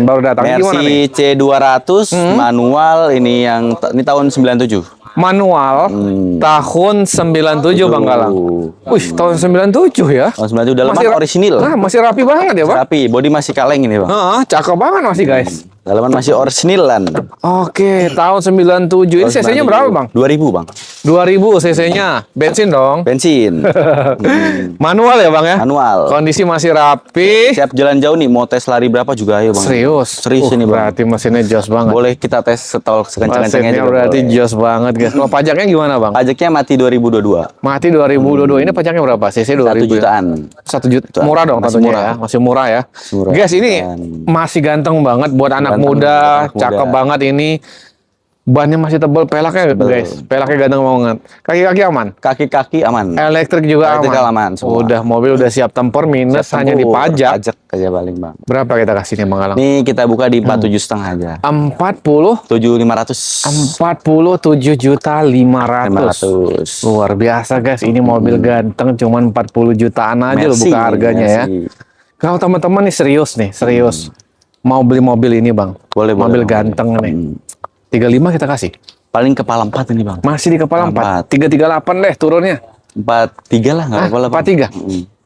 baru datang. Gimana nih? Mercy C200 manual, ini tahun 97. Manual tahun 97 Bang Galang. Wih, tahun 97 ya. Tahun 97 dalaman orisinil. Nah, masih rapi banget ya, Bang? Rapi, body masih kaleng ini, Bang. Cakep banget masih, guys. Dalaman masih orisinilan. Oke, tahun 97. Ini cc-nya berapa, Bang? 2000, Bang. 2000 cc-nya. Bensin dong. Bensin. Manual ya, Bang ya? Manual. Kondisi masih rapi. Siap jalan jauh nih, mau tes lari berapa juga ayo, Bang. Serius? Serius ini, Bang. Berarti mesinnya jos banget. Boleh kita tes setol sekencang-kencangnya Mesinnya juga. berarti jos banget, guys. Kalau pajaknya gimana, Bang? Pajaknya mati 2022. Mati 2022. Ini pajaknya berapa? CC 1 2000. jutaan. 1 juta. Murah dong Masih tentunya murah. ya. Masih murah ya. Murah. Guys, ini masih ganteng banget buat anak Ganteng, muda. anak muda. Cakep banget ini. Bannya masih tebal, pelaknya guys. Pelaknya ganteng banget. Kaki-kaki aman. Kaki-kaki aman. Elektrik juga Elektrik aman semua. Udah, mobil udah siap tempur, minus Siap hanya tempur. dipajak. Pajak aja paling, Bang. Berapa kita kasih nih, Bang Galang? Nih kita buka di 47,5 aja. 7.500. 47.500.000. Luar biasa, guys. Ini mobil ganteng cuman 40 jutaan aja loh Mercy, buka harganya ya. Mercy. Kalau teman-teman nih serius mau beli mobil ini, Bang. Boleh, mobil boleh. ganteng nih. 35 kita kasih. Paling kepala 4 ini, Bang. Masih di kepala 4. 338 deh turunnya. 43 lah, nggak apa-apa lah, Bang. 43.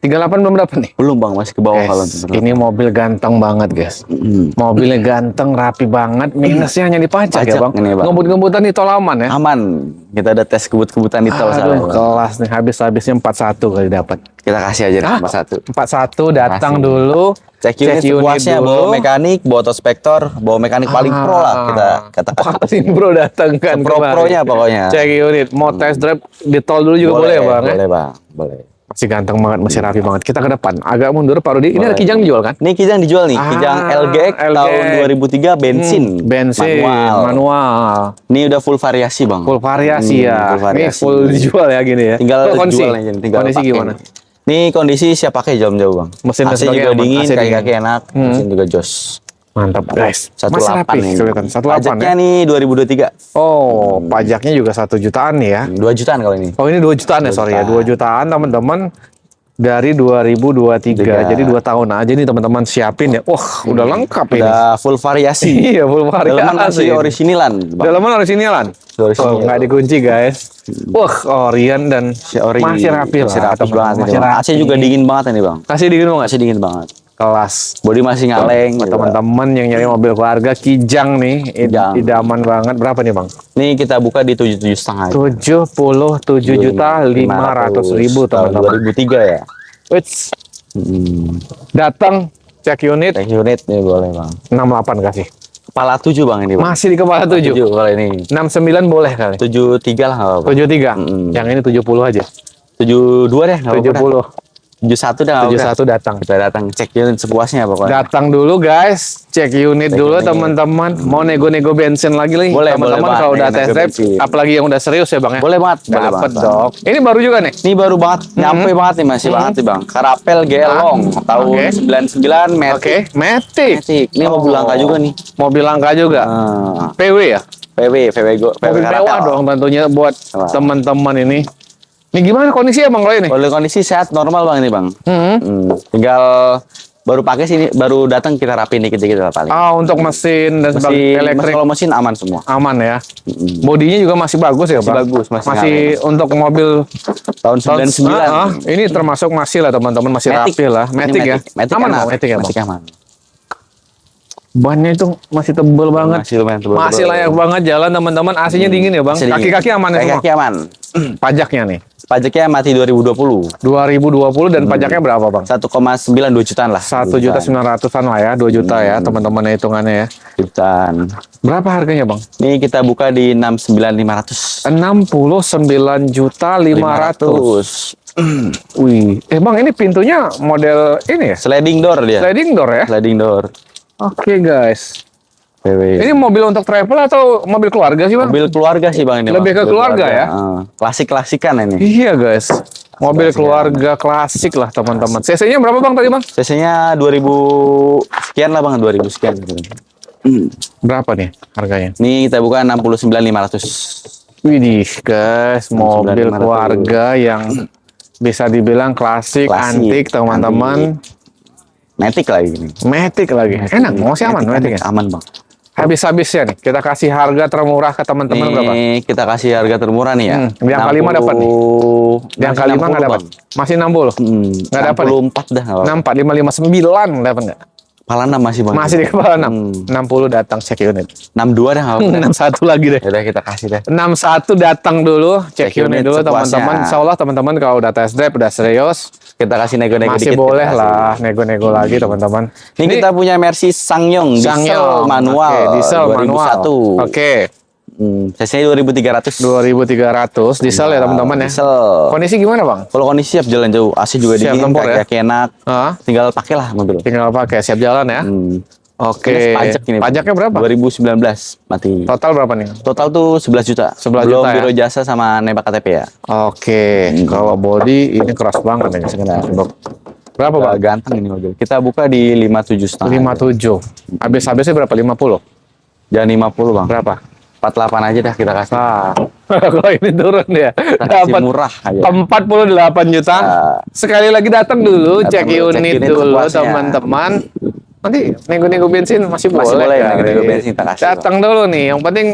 38 belum dapat nih. Belum, Bang, masih ke bawah kalau Guys, ini mobil ganteng banget, guys. Mm. Mobilnya ganteng, rapi banget. Minusnya hanya di pajak ya, Pajak Bang. ini, Bang. Ngebut-ngebutan di tol aman ya. Aman. Kita ada tes kebut-kebutan di tol Aduh, sana. kelas nih. Habis-habisnya 41 kali dapat. Kita kasih aja nih, 41. 41 datang Kasih. dulu. Cek unit sepuasnya, bawa mekanik, bawa autospektor, bawa mekanik paling pro lah kita katakan. Paling pro datang kan. Pro-pronya pokoknya. Cek unit, mau test drive di tol dulu juga boleh ya, Bang? Boleh, Bang. Boleh. Masih ganteng banget, masih rapi banget. Kita ke depan. Agak mundur, Pak Rudi. Ini ada Kijang dijual kan? Ini Kijang dijual nih, Kijang LGX tahun 2003 bensin. Bensin, manual. Ini udah full variasi, Bang. Full variasi ya. Full variasi. Ini full dijual ya gini ya. Tinggal Kalau kondisi, jual aja, tinggal kondisi pakai. gimana? Ini kondisi siap pakai jauh-jauh, Bang. Mesin dan AC juga sebagainya aman. dingin, AC dingin. kaki-kaki enak, mesin juga jos. Mantap, guys. 18 Masih rapi ini. kelihatan. 18 Pajaknya ya. nih 2023. Oh, pajaknya juga 1 jutaan nih ya. 2 jutaan kalau ini. Oh, ini 2 jutaan ya, sorry ya. 2 jutaan teman-teman dari 2023. Jadi 2 tahun aja nih teman-teman siapin ya. Wah, udah lengkap ini. Udah full variasi. Iya, full variasi. Dalaman masih orisinilan, Bang. Dalaman orisinilan. Orisinil. Oh, nggak dikunci, guys. Wah, Orion dan masih rapi lah. Masih rapi banget ini, Masih Bang. rapi. AC juga dingin banget ini, Bang. Kasih dingin banget. AC dingin banget. Kelas. Bodi masih ngaleng. Buat juga. teman-teman yang nyari mobil keluarga Kijang nih, Kijang. idaman banget. Berapa nih, Bang? Ini kita buka di 77,5. 77.500.000 teman-teman. 2003 ya. Wits. Datang cek unit Cek unit nih boleh, Bang. 68 kasih. Kepala 7, Bang, ini, Bang. Masih di kepala 7. 7 kalau ini. 69 boleh kali. 73 lah enggak apa-apa. 73. Yang ini 70 aja. 72 deh, enggak apa-apa. 70. 71 dah. 71 datang. Kita datang cek unit sepuasnya pokoknya. Datang dulu guys, cek unit dulu teman-teman. Mau nego-nego bensin lagi nih Boleh, teman-teman boleh, kalau Bang. udah Nego test drive, bensin. apalagi yang udah serius ya Bang ya. Boleh banget, boleh Dapat banget, dong. Ini baru juga nih. Ini baru banget, nyampe banget nih, masih banget nih, Bang. Karapel Gelong tahun Oke. 99 Matic. Oke, Matic. Matic. Ini mobil langka juga nih. Mobil langka juga. PW ya? VW Go. Mobil mewah dong tentunya buat Wah. teman-teman ini. Ini gimana kondisinya Bang kalau ini? Kalau kondisi sehat normal, Bang, ini, Bang. Tinggal baru pakai sini, baru datang kita rapiin dikit-dikit lah paling. Untuk mesin dan sebagainya Mesin, elektrik kalau mesin aman semua. aman ya. Bodinya juga masih bagus ya, Masih Bang. bagus, masih untuk mobil Tahun 99. ini termasuk masih lah teman-teman, masih Matic. rapi lah. Ini Matic ya. Matic Aman enak. Bang, Matic ya, Bang. Matic aman. Bannya itu masih tebel banget. Masih lumayan tebal. Masih layak banget jalan teman-teman. AC-nya dingin ya, Bang. Masih dingin. Kaki-kaki aman ya semua. Kaki-kaki aman. Pajaknya nih. Pajaknya mati 2020. 2020 dan pajaknya berapa, Bang? 1,92 jutaan lah. 1.900.000-an lah ya, 2 juta ya teman-teman hitungannya ya. Jutaan. Berapa harganya, Bang? Ini kita buka di 69.500. 69.500. Wih, Bang, ini pintunya model ini ya? Sliding door dia. Sliding door ya? Sliding door. Oke, guys. VW. Ini mobil untuk travel atau mobil keluarga sih, Bang? Mobil keluarga sih, Bang, ini. Lebih Bang. ke keluarga ya? Klasik-klasikan ini. Iya, guys. Mobil keluarga klasik lah, teman-teman. CC-nya berapa, Bang, tadi, Bang? CC-nya 2000 sekian lah, Bang, 2000 sekian. Berapa nih harganya? Ini kita buka 69.500. Widih, guys. Mobil 69.500. keluarga yang bisa dibilang klasik, Klasik, antik, teman-teman. Matic lagi ini. Matic lagi. Enak, mau sih aman Matic ya? Aman bang. Habis-habisnya nih, kita kasih harga termurah ke teman-teman berapa? Nih kita kasih harga termurah nih ya. Yang kelima dapat nih. Yang kelima nggak dapat. Masih 60. Nggak dapat nih. 64 dah. 64, 559 dapat nggak? Kepala 6 masih bang. Masih di kepala 6. 60 datang cek unit. 62 dah. 61 lagi deh. Udah kita kasih deh. 61 datang dulu, cek unit dulu sepuasnya. teman-teman. Insya Allah teman-teman kalau udah test drive udah serius, Kita kasih nego-nego masih dikit. boleh lah nego-nego lagi teman-teman. Ini kita punya Mercy Sangyong diesel manual. Oke, diesel 2001. manual. Oke. Cc-nya 2300. 2300 diesel ya teman-teman ya. Diesel. Kondisi gimana bang? Kalau kondisi siap jalan jauh, AC juga Siap dingin, tempur ya? kaki enak. Hah? Tinggal pakailah mobil. Tinggal pakai, siap jalan ya. Oke. Ini pajak ini. Pajaknya berapa? 2019 mati. Total berapa nih? Total tuh 11 juta. 11 Belum juta ya? biro jasa sama nembak KTP ya. Oke. Kalau body ini keras banget nih. Berapa bang? Ganteng ini mobil. Kita buka di 57,5. 57. Habis-habisnya berapa? 50? Jangan 50 bang. Berapa? 48 aja dah kita kasih. Ah. Kalau ini turun ya. Kita kasih Dapat murah aja. 48 juta. Sekali lagi datang dulu, Datang cek dulu, cek unit unit dulu sepuasnya. teman-teman. Nanti nego-nego bensin masih boleh. boleh, kali. nego-nego bensin kita kasih, Datang dulu nih. Yang penting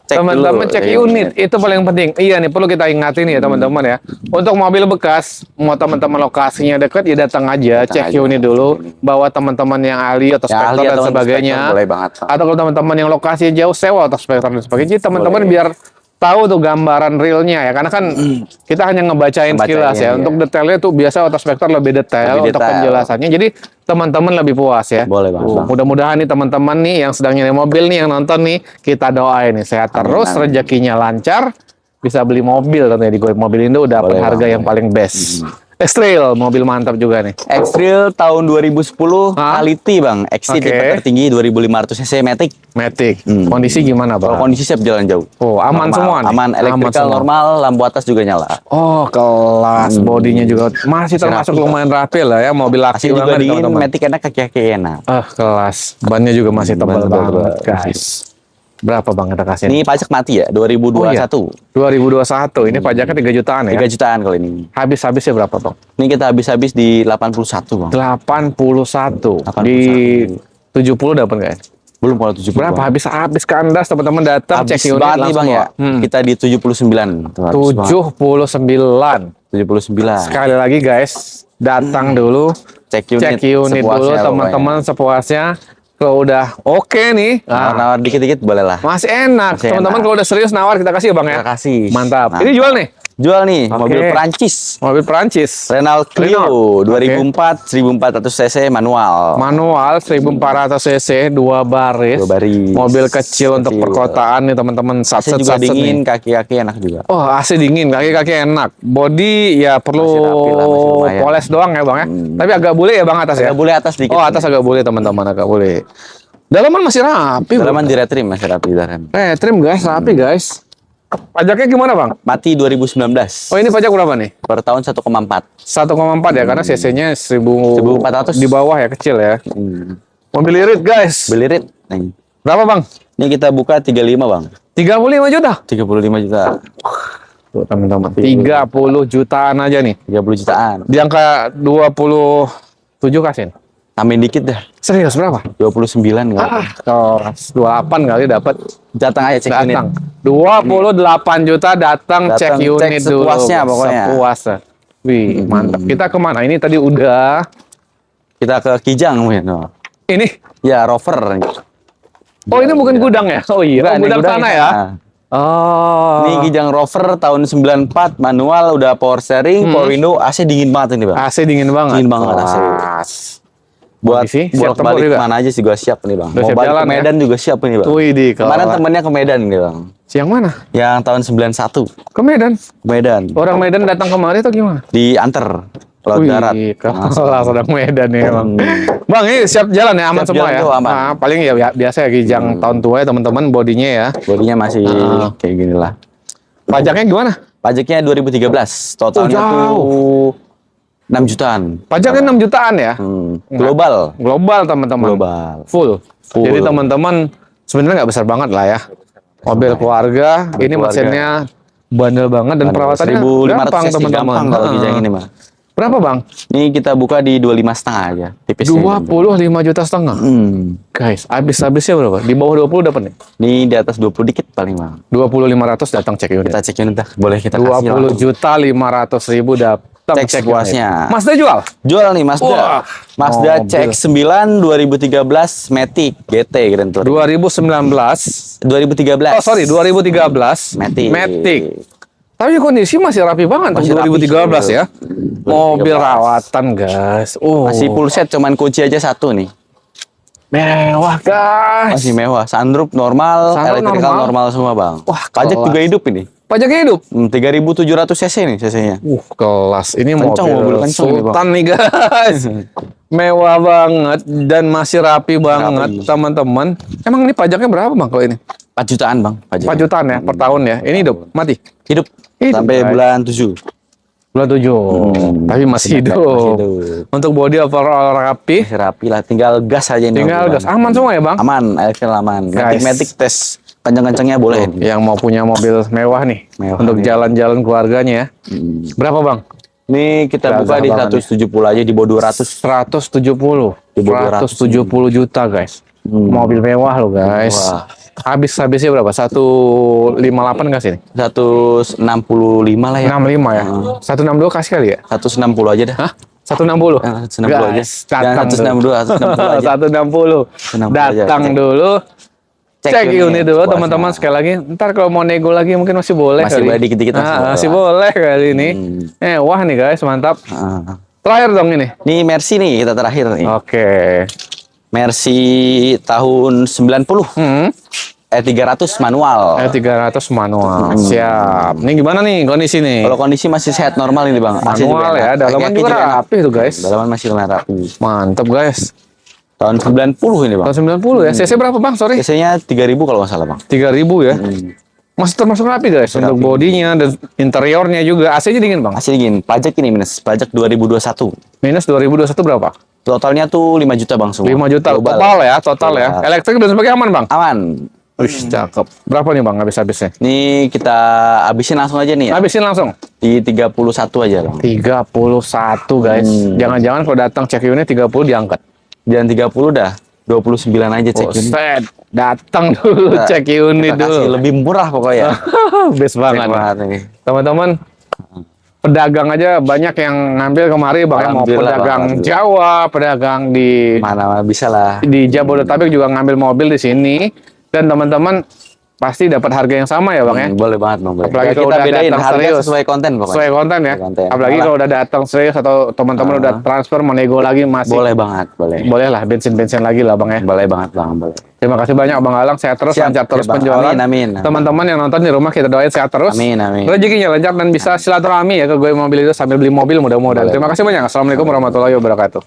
Cek teman-teman dulu, cek cek unit. unit. Itu paling penting. Iya nih perlu kita ingatin ya teman-teman ya. Untuk mobil bekas, mau teman-teman lokasinya dekat ya datang aja, Datang cek aja. unit dulu, bawa teman-teman yang ahli atau Yang spektor ahli dan atau sebagainya. inspektor boleh banget. Atau kalau teman-teman yang lokasi jauh sewa atau spektor dan sebagainya, jadi teman-teman Boleh. biar tahu tuh gambaran realnya ya, karena kan kita hanya ngebacain sekilas ya. iya. Untuk detailnya tuh biasa auto spektor lebih detail Lebih untuk detail. penjelasannya. Jadi teman-teman lebih puas ya. Boleh, Bang. Mudah-mudahan nih teman-teman nih yang sedang nyari mobil nih, yang nonton nih, kita doain nih sehat terus, amin. rezekinya lancar, bisa beli mobil tentunya di Goib Mobil Indo, dapat Boleh, harga Bang. yang paling best. X-Trail, mobil mantap juga nih. X-Trail tahun 2010 Hah? quality bang. Exit Oke. tipe tertinggi 2500 cc Matic. Matic, kondisi gimana Kalau bang? kondisi siap jalan jauh. Oh, aman Normal. semua nih? Aman, elektrikal semua. normal, lampu atas juga nyala. Oh, kelas bodinya juga masih termasuk rapi, lumayan rapi lah ya, mobil laki Masih juga banget dingin, teman-teman. Matic enak, kaki-kaki enak. Kelas bannya juga masih tebal ban tebal banget, banget. guys. Berapa bang kita kasih? Ini pajak mati ya, 2021. 2021, ini pajaknya 3 jutaan ya? 3 jutaan kalau ini. Habis-habisnya berapa bang? Ini kita habis-habis di 81 bang. 81. 81. Di 70 dapat nggak ya? Belum kalau 70. Berapa? Bang. Habis teman-teman datang, cek Habis unit banget nih langsung bang ya. bawa. Kita di 79. Tuh, habis banget. 79. 79. Sekali lagi guys, datang dulu, Cek unit, cek unit dulu sepuasnya teman-teman sepuasnya. Kalau udah oke nih, Nawar-nawar dikit-dikit boleh lah. masih enak. Masih Teman-teman enak. kalau udah serius nawar kita kasih ya bang ya. Kita kasih. Mantap. Nah. Ini jual nih. Jual nih, Oke. mobil Perancis. Mobil Perancis. Renault Clio Renault. 2004 1400 cc manual. Manual 1400 cc, 2 baris. 2 baris. Mobil kecil untuk Kecil. perkotaan nih teman-teman. AC juga dingin, kaki-kaki enak juga. Oh, AC dingin, kaki-kaki enak. Body ya perlu Masih rapi lah, masih lumayan. poles doang ya bang ya. Tapi agak bule ya bang atas ya. Agak boleh atas dikit. Oh, atas agak bule teman-teman, agak bule. Dalaman masih rapi. Dalaman di retrim masih rapi dalam. Trim guys, rapi guys. Pajaknya gimana bang? Mati 2019. Oh ini pajak berapa nih? Per tahun 1,4. 1,4 ya, karena cc-nya 1400. di bawah ya, kecil ya. Mobil irit guys. Belirit. Nih. Berapa bang? Ini kita buka 35 bang. 35 juta. 35 juta. Tuh teman-teman, 30 jutaan aja nih. 30 jutaan. Di angka 27 kasihin. Tambahin dikit dah. Serius berapa? 29 enggak. Kelas 28 kali dapat. Datang aja cek unit. Datang. 28 juta datang cek Datang, cek unit dulu. sepuasnya pokoknya. Sepuasnya. Wih, mantap. Kita kemana? Ini tadi udah. Kita ke Kijang mungkin. Oh. Ini. Ya, Rover. Oh, ini bukan gudang ya? Oh iya, Bukan, oh, ini gudang gudang sana di ya? sana. Oh. Ini Kijang Rover tahun 94 manual, udah power steering, power window, AC dingin banget ini bang. AC dingin banget. Dingin banget AC. Kelas. Buat Kondisi, siap bolak tempur balik juga. kemana aja sih gua siap nih bang. Udah Mau siap balik jalan ke ya? Medan juga siap nih bang. Wih, di Kemarin temennya ke Medan nih bang. Siang mana? Yang tahun 91 Ke Medan. ke Medan. Orang Medan datang kemari atau gimana? Diantar laut Wih, darat. kelas orang Medan nih emang. Bang, ini siap jalan ya, aman Siap semua jalan ya? tuh, aman. Nah, paling ya biasa ya Kijang tahun tua ya teman-teman, bodinya ya. Bodinya masih kayak gini lah. Pajaknya gimana? Pajaknya 2013. Totalnya jauh. tuh 6 jutaan. Pajaknya 6 jutaan ya? Global. Global teman-teman. Global. Full. Full. Jadi teman-teman sebenarnya nggak besar banget lah ya. Mobil keluarga, ini keluarga. mesinnya bandel banget dan perawatannya 1500 gampang cc teman-teman. gampang kalau Kijang ini mah. Berapa bang? Ini kita buka di 25,5 aja. Tipis. 25 juta setengah. Guys, habisnya berapa? Di bawah 20 dapat nih. Ini di atas 20 dikit paling bang. 20.500 datang cek unit. Kita cek unit dah. Boleh kita kasih 20 juta 500.000 datang Cek puasnya. Mazda jual? Jual nih Mazda. Wah, Mazda mobil. CX-9 2013 Matic GT Grand Touring. 2019. 2013. Oh sorry, 2013. Matic. Tapi kondisi masih rapi banget Masih tuh 2013 rapi, ya. 2013. Mobil rawatan guys. Masih full set, cuman kunci aja satu nih. Mewah guys. Masih mewah. Sunroof normal, Sunroof elektrikal normal semua bang. Wah, Pajak kelas. juga hidup ini. Pajaknya hidup. 3.700 cc nih cc-nya. Kelas. Ini Kencang, mobil kencang ini, Bang. Sultan nih guys. Mewah banget dan masih rapi banget Rapi. teman-teman. Emang ini pajaknya berapa bang kalau ini? 4 jutaan bang. 4 jutaan ya per tahun ya. Ini hidup, mati. Hidup. Hidup, Sampai guys. bulan 7. Bulan 7. Tapi masih hidup. Masih hidup. Untuk body overall rapi. Masih rapi lah. Tinggal gas aja ini. Tinggal mobil, gas. Bang. Aman semua ya bang? Aman. Elektrikal aman. Guys. Matic tes kencang-kencangnya boleh. Yang mau punya mobil mewah nih. Mewah untuk nih. jalan-jalan keluarganya ya. Berapa bang? Ini kita Gagah buka di banget 170 aja di bawah 200. 170. Di bawah 170 juta guys. Mobil mewah loh guys. Wah. Habisnya berapa? 158 nggak sih? 165 lah ya. 65 ya? 162 kasih kali ya? 160 aja dah. Hah? 160? 160 aja. Jangan 162, 160 aja. 160. 160 aja. Datang Cek. dulu. Cek unit dulu puasnya. teman-teman sekali lagi. Ntar kalau mau nego lagi mungkin masih boleh Masih kali. boleh dikit-dikit, masih boleh masih lah. boleh kali ini. Wah nih guys, mantap. Ah. Terakhir dong ini. Ini Mercy nih kita terakhir nih. Oke. Mercy tahun 90. 300 manual. 300 manual. Siap. Ini gimana nih kondisi nih? Kalau kondisi masih sehat normal ini bang. AC juga Manual enak. ya, dalaman Kaki juga enak. rapi tuh guys. Dalaman masih lumayan rapi. Mantap guys. Tahun 90 ini bang. Tahun 90 ya. CC berapa bang? Sorry. Biasanya 3.000 kalau nggak salah bang. 3.000 ya. Masih termasuk rapi guys. Untuk bodinya dan interiornya juga. AC-nya dingin bang. Masih dingin. Pajak ini minus. Pajak 2021. Minus 2021 berapa? Totalnya tuh 5 juta bang semua. 5 juta. Global. Total ya. Total ya. Global. Elektrik dan sebagainya aman bang? Aman. Wih, cakep. Berapa nih bang habis-habisnya? Ini kita habisin langsung aja nih ya. Habisin langsung. Di 31 aja bang. 31 guys. Jangan-jangan kalau datang cek unit 30 diangkat. Dan 30 dah. 29 aja cek unit. Set. Datang dulu cek unit Kita kasih dulu. lebih murah pokoknya. Best banget. Keren banget nih. Teman-teman, pedagang aja banyak yang ngambil kemari bang. Ya. Mau Alhamdulillah, pedagang Bang. Jawa, pedagang di Mana bisa lah. Jabodetabek juga ngambil mobil di sini. Dan teman-teman pasti dapat harga yang sama ya bang ya. Boleh banget bang. Boleh. Apalagi Ya, kalau kita udah bedain datang harga serius. sesuai konten pokoknya. Sesuai konten ya. Sesuai konten. Apalagi Malah. kalau udah datang serius atau teman-teman udah transfer menego lagi masih. Boleh banget. Boleh. Boleh lah bensin-bensin lagi lah bang ya. Boleh banget bang. Boleh. Terima kasih banyak Bang Alang, sehat terus, Siap, lancar terus ya, Bang. penjualan. Amin, amin. Teman-teman yang nonton di rumah kita doain sehat terus. Amin, amin. Rezekinya lancar dan bisa silaturahmi ya ke gue mobil itu sambil beli mobil mudah-mudahan. Boleh. Terima kasih banyak. Assalamualaikum warahmatullahi wabarakatuh.